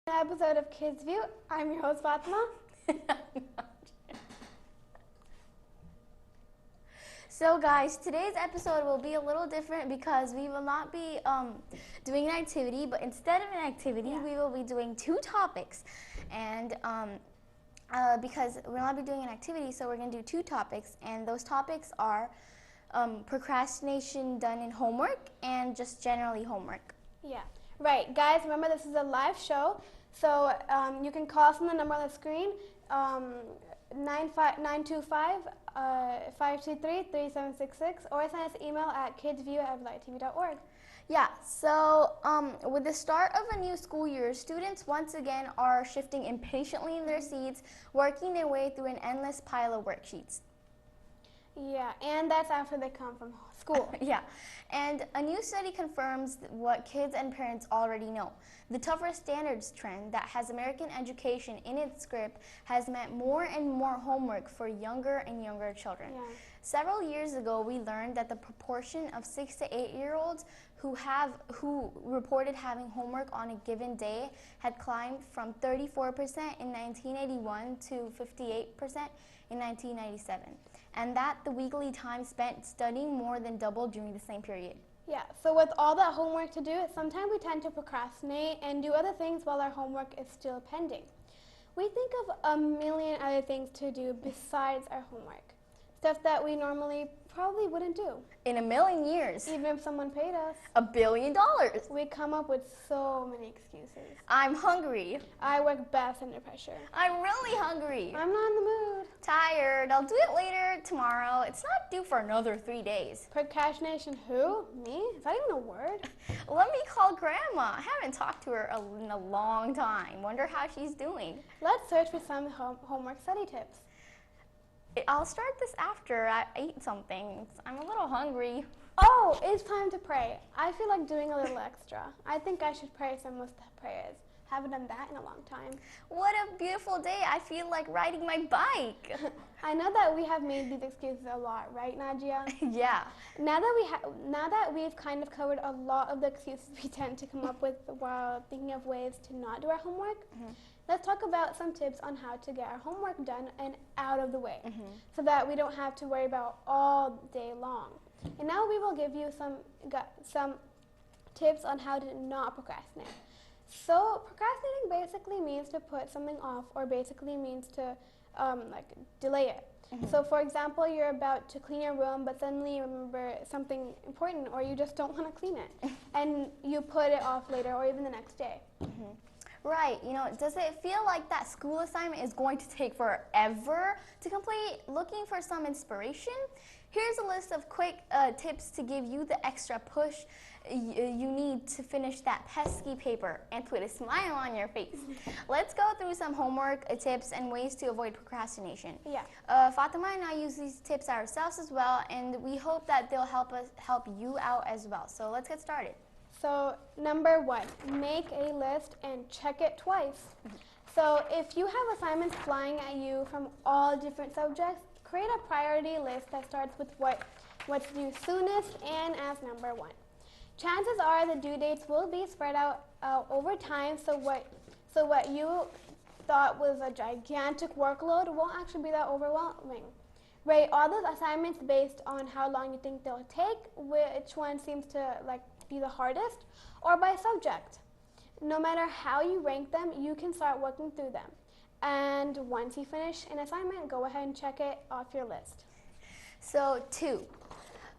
Episode of Kids View. I'm your host Fatima. So guys, today's episode will be a little different because we will not be doing an activity, but instead of an activity, we will be doing two topics. And because we'll not be doing an activity, so we're going to do two topics. And those topics are procrastination done in homework and just generally homework. Yeah. Right. Guys, remember this is a live show. So you can call us on the number on the screen, 925-523-3766, or send us an email at kidsview@lighttv.org. Yeah, so with the start of a new school year, students once again are shifting impatiently in their seats, working their way through an endless pile of worksheets. Yeah, and that's after they come from school. Yeah, and a new study confirms what kids and parents already know. The tougher standards trend that has American education in its grip has meant more and more homework for younger and younger children. Yeah. Several years ago, we learned that the proportion of 6 to 8-year-olds who reported having homework on a given day had climbed from 34% in 1981 to 58% in 1997, and that the weekly time spent studying more than doubled during the same period. Yeah, so with all that homework to do, sometimes we tend to procrastinate and do other things while our homework is still pending. We think of a million other things to do besides our homework. Stuff that we normally probably wouldn't do. In a million years. Even if someone paid us. $1 billion. We come up with so many excuses. I'm hungry. I work best under pressure. I'm really hungry. I'm not in the mood. Tired. I'll do it later tomorrow. It's not due for another 3 days. Procrastination who? Me? Is that even a word? Let me call Grandma. I haven't talked to her in a long time. Wonder how she's doing. Let's search for some homework study tips. I'll start this after I ate something. I'm a little hungry. Oh, it's time to pray. I feel like doing a little extra. I think I should pray some of the prayers. Haven't done that in a long time. What a beautiful day. I feel like riding my bike. I know that we have made these excuses a lot, right, Nadia? Yeah. Now that we've kind of covered a lot of the excuses we tend to come up with while thinking of ways to not do our homework, let's talk about some tips on how to get our homework done and out of the way so that we don't have to worry about all day long. And now we will give you some tips on how to not procrastinate. So procrastinating basically means to put something off, or basically means to delay it. So for example, you're about to clean your room, but suddenly you remember something important, or you just don't want to clean it, and you put it off later or even the next day. Right, does it feel like that school assignment is going to take forever to complete? Looking for some inspiration? Here's a list of quick tips to give you the extra push you need to finish that pesky paper and put a smile on your face. Let's go through some homework tips and ways to avoid procrastination. Yeah. Fatima and I use these tips ourselves as well, and we hope that they'll help you out as well. So let's get started. So number 1, make a list and check it twice. So if you have assignments flying at you from all different subjects, create a priority list that starts with what's due soonest and as number 1. Chances are the due dates will be spread out over time, so what you thought was a gigantic workload won't actually be that overwhelming. Rate all those assignments based on how long you think they'll take, which one seems to be the hardest, or by subject. No matter how you rank them, you can start working through them. And once you finish an assignment, go ahead and check it off your list. So 2,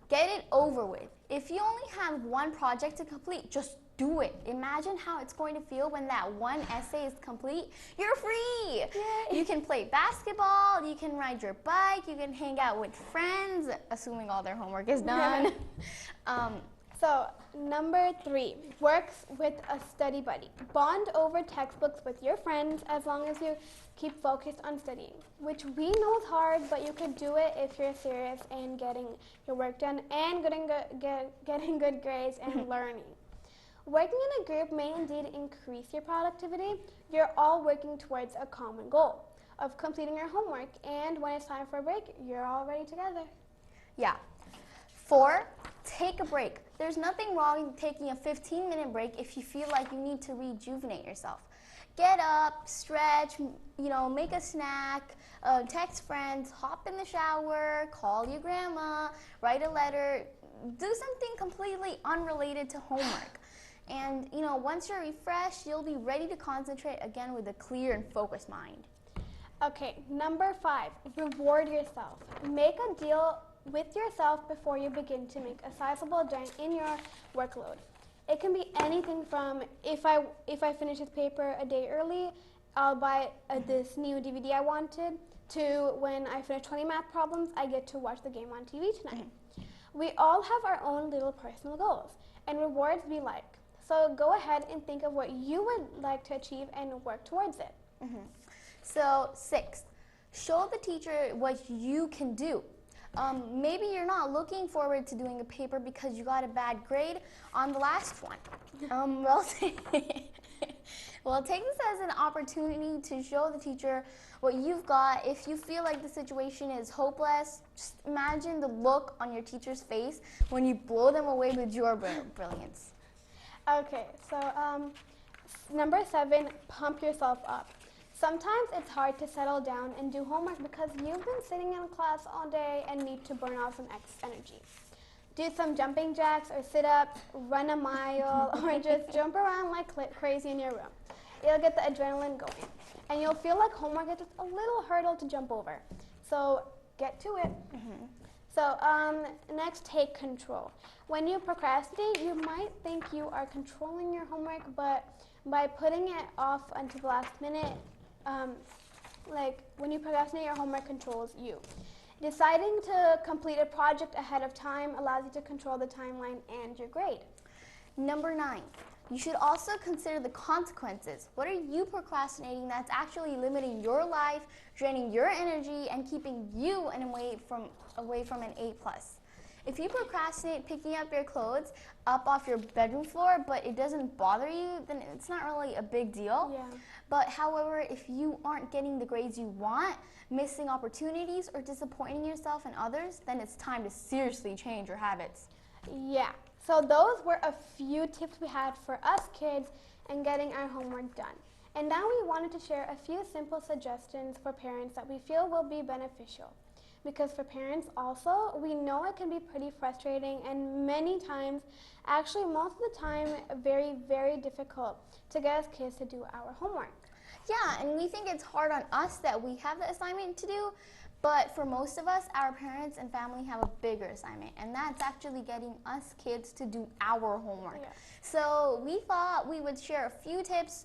get it over with. If you only have one project to complete, just do it. Imagine how it's going to feel when that one essay is complete. You're free. Yay. You can play basketball, you can ride your bike, you can hang out with friends, assuming all their homework is done. So number 3, works with a study buddy. Bond over textbooks with your friends as long as you keep focused on studying, which we know is hard, but you could do it if you're serious in getting your work done and getting good grades and learning. Working in a group may indeed increase your productivity. You're all working towards a common goal of completing your homework, and when it's time for a break, you're all ready together. Yeah. 4, take a break. There's nothing wrong with taking a 15-minute break if you feel like you need to rejuvenate yourself. Get up, stretch, make a snack, text friends, hop in the shower, call your grandma, write a letter, do something completely unrelated to homework. And, once you're refreshed, you'll be ready to concentrate again with a clear and focused mind. Okay, number 5, reward yourself. Make a deal with yourself before you begin to make a sizable dent in your workload. It can be anything from if I finish this paper a day early, I'll buy this new DVD I wanted, to when I finish 20 math problems, I get to watch the game on TV tonight. We all have our own little personal goals, and rewards we like. So go ahead and think of what you would like to achieve and work towards it. So 6, show the teacher what you can do. Maybe you're not looking forward to doing a paper because you got a bad grade on the last one. Well, take this as an opportunity to show the teacher what you've got. If you feel like the situation is hopeless, just imagine the look on your teacher's face when you blow them away with your brilliance. Okay, so number 7, pump yourself up. Sometimes it's hard to settle down and do homework because you've been sitting in class all day and need to burn off some extra energy. Do some jumping jacks or sit-ups, run a mile, or just jump around like crazy in your room. It'll get the adrenaline going, and you'll feel like homework is just a little hurdle to jump over. So get to it. So next, take control. When you procrastinate, you might think you are controlling your homework, but by putting it off until the last minute, when you procrastinate, your homework controls you. Deciding to complete a project ahead of time allows you to control the timeline and your grade. Number 9, you should also consider the consequences. What are you procrastinating that's actually limiting your life, draining your energy, and keeping you away from an A+? If you procrastinate picking up your clothes up off your bedroom floor, but it doesn't bother you, then it's not really a big deal. Yeah. But however, if you aren't getting the grades you want, missing opportunities, or disappointing yourself and others, then it's time to seriously change your habits. Yeah. So those were a few tips we had for us kids in getting our homework done. And now we wanted to share a few simple suggestions for parents that we feel will be beneficial. Because for parents also, we know it can be pretty frustrating and many times, actually most of the time, very, very difficult to get us kids to do our homework. Yeah, and we think it's hard on us that we have the assignment to do, but for most of us, our parents and family have a bigger assignment, and that's actually getting us kids to do our homework. Yeah. So we thought we would share a few tips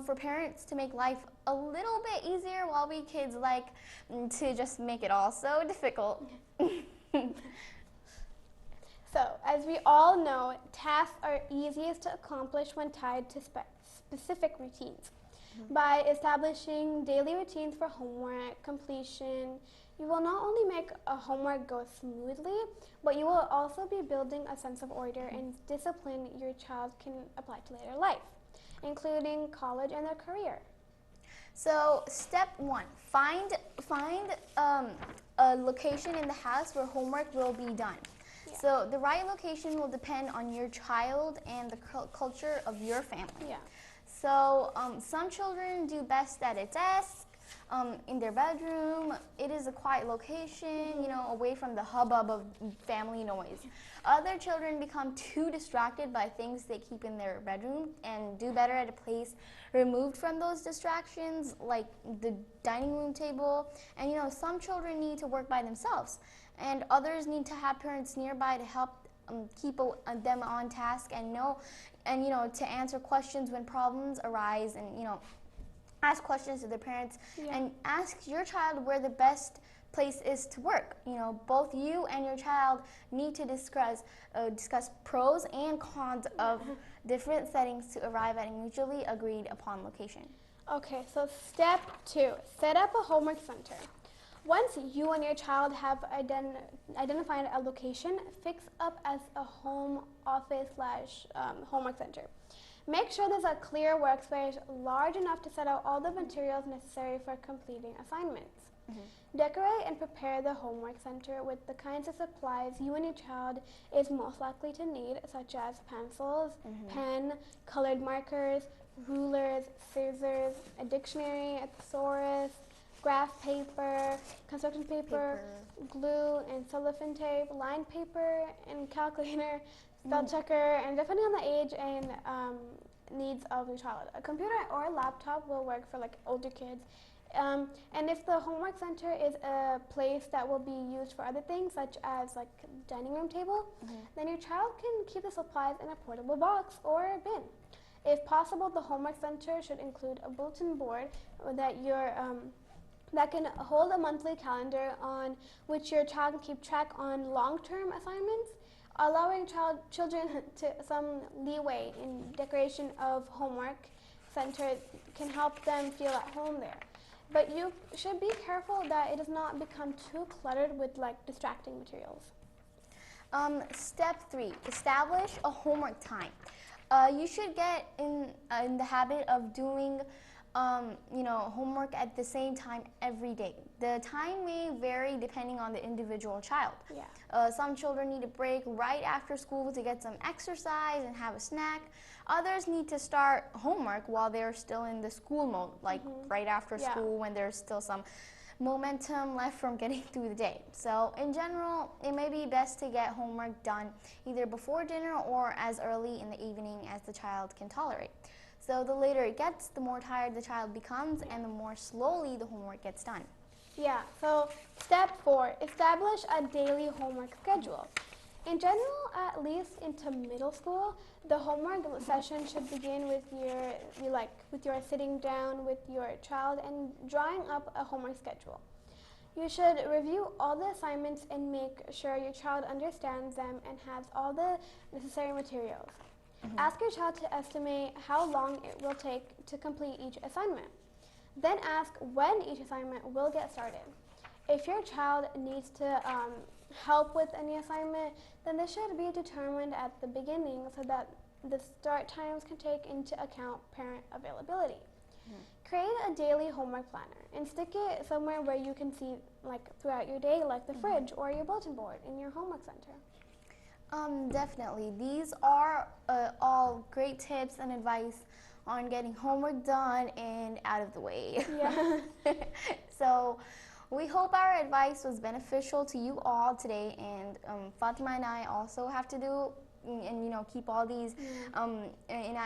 for parents to make life a little bit easier while we kids like to just make it all so difficult. So, as we all know, tasks are easiest to accomplish when tied to specific routines. By establishing daily routines for homework completion, you will not only make a homework go smoothly, but you will also be building a sense of order and discipline your child can apply to later life, including college and their career. So step 1, find a location in the house where homework will be done. Yeah. So the right location will depend on your child and the culture of your family. Yeah. So some children do best at a desk, in their bedroom. It is a quiet location, away from the hubbub of family noise. Other children become too distracted by things they keep in their bedroom and do better at a place removed from those distractions, like the dining room table. And some children need to work by themselves, and others need to have parents nearby to help keep them on task and to answer questions when problems arise, and ask questions to their parents. Yeah. And ask your child where the best place is to work. Both you and your child need to discuss pros and cons of different settings to arrive at a mutually agreed upon location. Okay, so step 2, set up a homework center. Once you and your child have identified a location, fix up as a home office / homework center. Make sure there's a clear workspace large enough to set out all the materials necessary for completing assignments. Decorate and prepare the homework center with the kinds of supplies you and your child is most likely to need, such as pencils, pen, colored markers, rulers, scissors, a dictionary, a thesaurus, graph paper, construction paper, glue and cellophane tape, lined paper and calculator, spell checker, and depending on the age and needs of your child. A computer or a laptop will work for like older kids. And if the homework center is a place that will be used for other things, such as like dining room table, then your child can keep the supplies in a portable box or a bin. If possible, the homework center should include a bulletin board that can hold a monthly calendar on which your child can keep track on long-term assignments, allowing children to some leeway in decoration of homework center can help them feel at home there. But you should be careful that it does not become too cluttered with like distracting materials. Step 3, establish a homework time. You should get in the habit of doing homework at the same time every day. The time may vary depending on the individual child. Some children need a break right after school to get some exercise and have a snack. Others need to start homework while they're still in the school mode, like right after school when there's still some momentum left from getting through the day. So in general, it may be best to get homework done either before dinner or as early in the evening as the child can tolerate. So the later it gets, the more tired the child becomes and the more slowly the homework gets done. Yeah, so step 4, establish a daily homework schedule. In general, at least into middle school, the homework session should begin with your sitting down with your child and drawing up a homework schedule. You should review all the assignments and make sure your child understands them and has all the necessary materials. Ask your child to estimate how long it will take to complete each assignment. Then ask when each assignment will get started. If your child needs to help with any assignment, then this should be determined at the beginning so that the start times can take into account parent availability. Create a daily homework planner and stick it somewhere where you can see like throughout your day, like the fridge or your bulletin board in your homework center. Definitely. These are all great tips and advice on getting homework done and out of the way. So we hope our advice was beneficial to you all today, and Fatima and I also have to do and keep all these in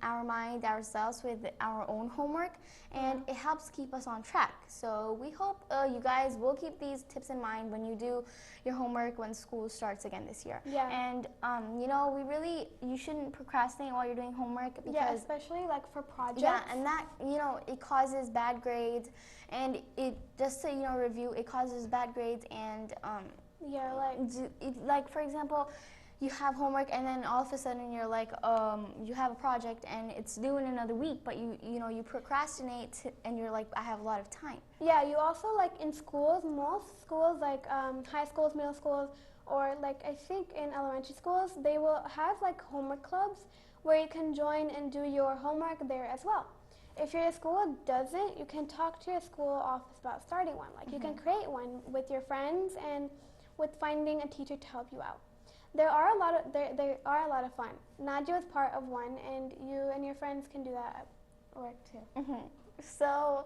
our mind ourselves with our own homework, and it helps keep us on track. So we hope you guys will keep these tips in mind when you do your homework when school starts again this year. And you shouldn't procrastinate while you're doing homework, because especially like for projects. And that it causes bad grades, and it just to review, it causes bad grades, and like for example, you have homework and then all of a sudden you're like, you have a project and it's due in another week, but you procrastinate and you're like, I have a lot of time. Yeah, you also like in schools, most schools like high schools, middle schools, or like I think in elementary schools, they will have like homework clubs where you can join and do your homework there as well. If your school doesn't, you can talk to your school office about starting one. Like you can create one with your friends and with finding a teacher to help you out. They are a lot of fun. Nadia was part of one, and you and your friends can do that at work too. So,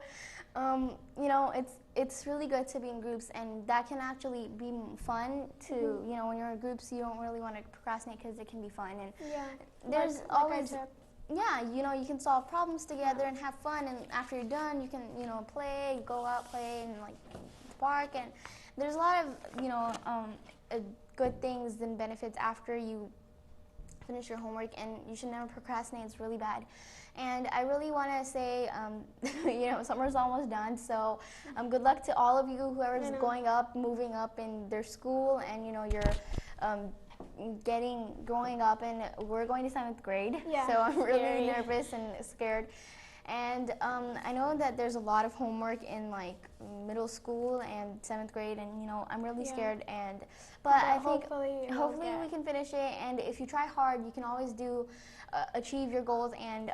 it's really good to be in groups, and that can actually be fun to, when you're in groups, you don't really want to procrastinate because it can be fun. And there's always, you can solve problems together and have fun, and after you're done, you can, play, go out, play, and like park, and there's a lot of, good things and benefits after you finish your homework, and you should never procrastinate. It's really bad. And I really want to say, summer's almost done, so good luck to all of you, whoever's moving up in their school, and you're growing up, and we're going to 7th grade, so I'm really nervous and scared. And I know that there's a lot of homework in like middle school and 7th grade, and I'm really scared. But I think hopefully we can finish it. And if you try hard, you can always achieve your goals. And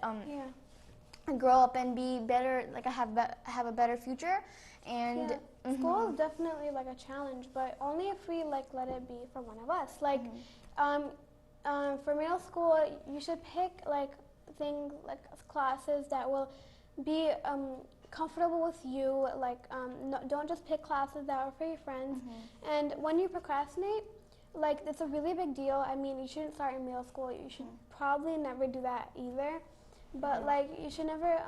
grow up and be better, like have a better future. And yeah. School is definitely like a challenge, but only if we like let it be for one of us. Like for middle school, you should pick like things like classes that will be comfortable with you. Like don't just pick classes that are for your friends. And when you procrastinate, like it's a really big deal. I mean, you shouldn't start in middle school. You should probably never do that either. But like you should never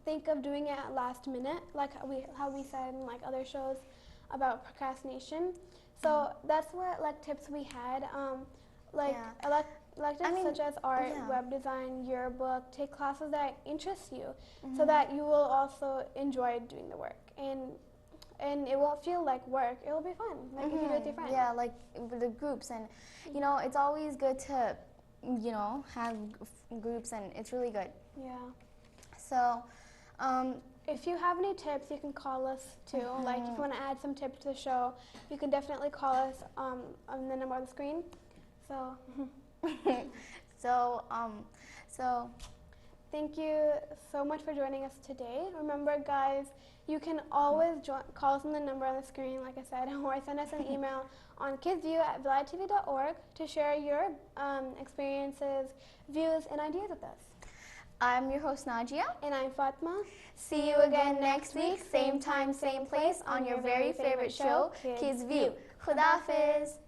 think of doing it at last minute, like how we said in like other shows about procrastination. So that's what like tips we had. Electives such as art, web design, yearbook, take classes that interest you, so that you will also enjoy doing the work, and it won't feel like work. It will be fun, like if you do it with your friends. Yeah, like with the groups, and you know, it's always good to, you know, have groups, and it's really good. Yeah. So, if you have any tips, you can call us too. Like if you want to add some tips to the show, you can definitely call us on the number on the screen. So, so thank you so much for joining us today. Remember, guys, you can always call us on the number on the screen, like I said, or send us an email on kidsview@valleytv.org to share your experiences, views, and ideas with us. I'm your host, Najia. And I'm Fatma. See you again next week, same time, same place, on your very favorite show, Kids View. Khuda Hafiz.